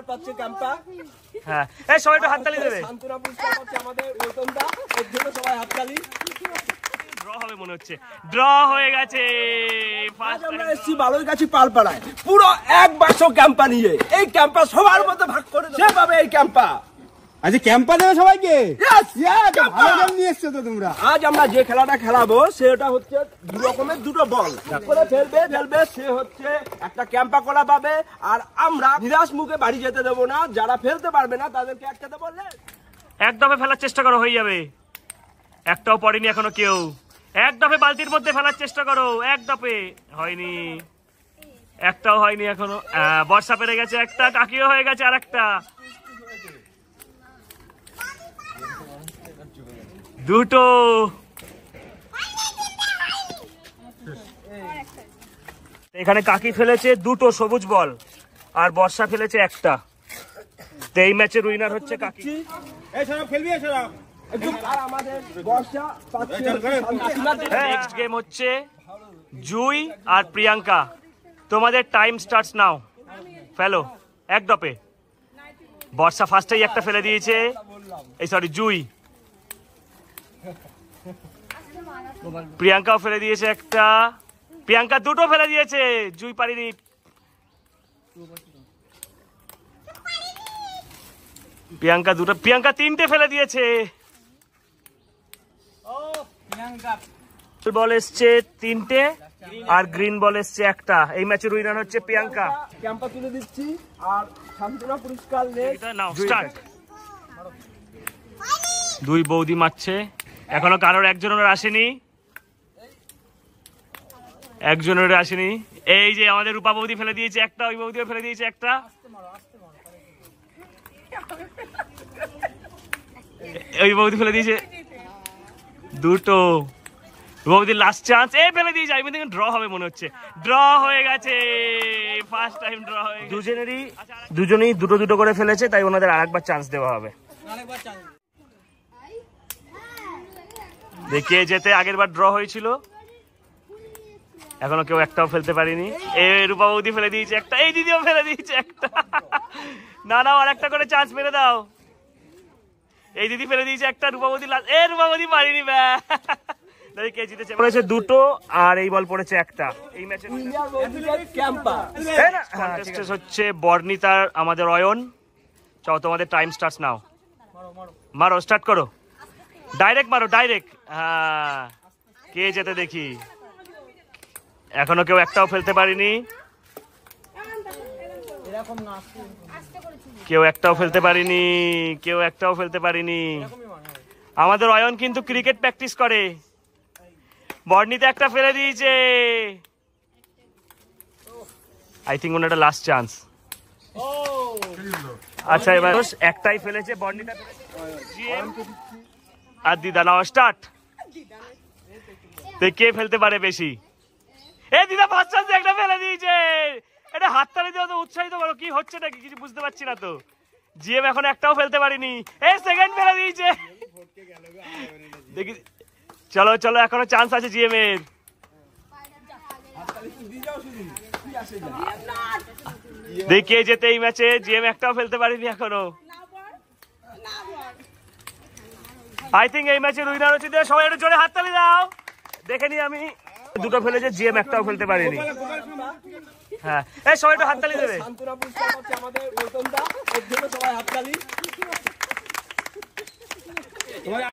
পাচ্ছে ক্যাম্পা। হ্যাঁ, এই সবাই একটু হাততালি দেবে। শান্তনা পুরস্কার পাচ্ছে আমাদের রতনদা, এর জন্য সবাই হাততালি। ড্র হবে মনে হচ্ছে, ড্র হয়ে গেছে। আজ আমরা এসেছি বালুরগাছি পালপাড়ায়, পুরো এক বাক্স ক্যাম্পা নিয়ে। এই ক্যাম্পা সবার মধ্যে ভাগ করে সে পাবে এই ক্যাম্পা। আচ্ছা ক্যাম্পা দেবে সবাইকে? ভালো গেম নিয়ে এসছো তো তোমরা। আজ আমরা যে খেলাটা খেলাবো সেটা হচ্ছে দু রকমের দুটো বল করে ফেলবে সে হচ্ছে একটা ক্যাম্পা করা পাবে। আর আমরা নিরাশ মুখে বাড়ি যেতে দেবো না, যারা ফেলতে পারবে না তাদেরকে একটাতে বললে এক দফে ফেলার চেষ্টা করো, হয়ে যাবে। একটাও পড়েনি এখনো কেউ। এক দফে বালতির মধ্যে ফেলার চেষ্টা করো, এক দফে। হয়নি, একটাও হয়নি এখনো। বর্ষা পেরে গেছে একটা, কাকিও হয়ে গেছে আর একটা, দুটো। এখানে কাকি ফেলেছে দুটো সবুজ বল আর বর্ষা ফেলেছে একটা। তো এই ম্যাচের উইনার হচ্ছে কাকি। নেক্সট গেম হচ্ছে জুই আর প্রিয়াঙ্কা। তোমাদের টাইম স্টার্টস নাও। ফেলো এক দপে। বর্ষা ফার্স্টেই একটা ফেলে দিয়েছে, এই সরি জুই। প্রিয়াঙ্কাও ফেলে দিয়েছে একটা, প্রিয়াঙ্কা দুটো ফেলে দিয়েছে, জুই পারিনি। প্রিয়াঙ্কা দুটো, প্রিয়াঙ্কা তিনটে ফেলে দিয়েছে। বল এসছে তিনটে আর গ্রিন বল এসছে একটা। এই ম্যাচের উইনার হচ্ছে প্রিয়াঙ্কা। ক্যাম্পা তুলে দিচ্ছি আর শান্তনা পুরস্কার নাও স্টার্ট। দুই বৌদি মারছে, এখনো কারোর একজনের আসেনি, একজনের আসেনি। এই যে আমাদের রূপা বৌদি ফেলে দিয়েছে একটা, ওই বৌদিও ফেলে দিয়েছে একটা। ওই বৌদি ফেলে দিয়েছে দুটো। বৌদির লাস্ট চান্স, এ ফেলে দিয়েছে। আমি দেখুন ড্র হবে মনে হচ্ছে, ড্র হয়ে গেছে। ফার্স্ট টাইম ড্র হয়ে গেছে। দুজনেই দুটো দুটো করে ফেলেছে, তাই ওনাদের আরেকবার চান্স দেওয়া হবে। দেখিয়ে যেতে আগের বার ড্র হয়েছিল, এখনো কেউ একটাও ফেলতে পারিনি। এ রূপা বৌদি ফেলে দিয়েছে একটা, এই দিদিও ফেলে দিয়েছে একটা। না না, আর একটা করে চান্স মেরে দাও। এই দিদি ফেলে দিয়েছে একটা, রূপা বৌদি এ রূপা বৌদি পারিনি। কে জিতেছে পড়েছে দুটো আর এই বল পড়েছে একটা। এই ম্যাচের হচ্ছে বর্ণিতার আমাদের অয়ন। চলো তোমাদের টাইম স্টার্টস নাও। মারো, স্টার্ট করো, ডাইরেক্ট মারো, ডাইরেক্ট। হ্যাঁ, কে যেতে দেখি। এখনো কেউ একটাও ফেলতে পারিনি, কেউ একটাও ফেলতে পারিনি, কেউ একটাও ফেলতে পারিনি। আমাদের অয়ন কিন্তু ক্রিকেট প্র্যাকটিস করে। বর্ণিতে একটা ফেলে দিয়েছে। আই থিঙ্ক ওনাটা লাস্ট চান্স। আচ্ছা এবার একটাই ফেলেছে বর্ণিতা আর দিদা। নাও স্টার্ট। কে ফেলতে পারে বেশি। এ দিদা ফার্স্ট চান্স একটা ফেলে দিয়েছে। এটা হাততালি দিয়ে তো উৎসাহিত করো, কি হচ্ছে নাকি কিছু বুঝতে পারছি না তো। জিএম এখন একটাও ফেলতে পারিনি, এই সেকেন্ড ফেলে দিয়েছে। দেখি, চলো চলো, এখনো চান্স আছে জিএম এর। দেখিয়ে যেতে এই ম্যাচে জিএম একটাও ফেলতে পারিনি এখনো। আই থিঙ্ক এই ম্যাচের উইনার হচ্ছে, সবাই একটু জোরে হাততালি দাও। দেখে নি আমি দুটো ফেলেছে, জিএম একটাও ফেলতে পারিনি। হ্যাঁ, এই সবাই একটু হাততালি দেবে। শান্তনা পুরস্কার পাচ্ছে আমাদের রতনদা, এর জন্য সবাই হাততালি।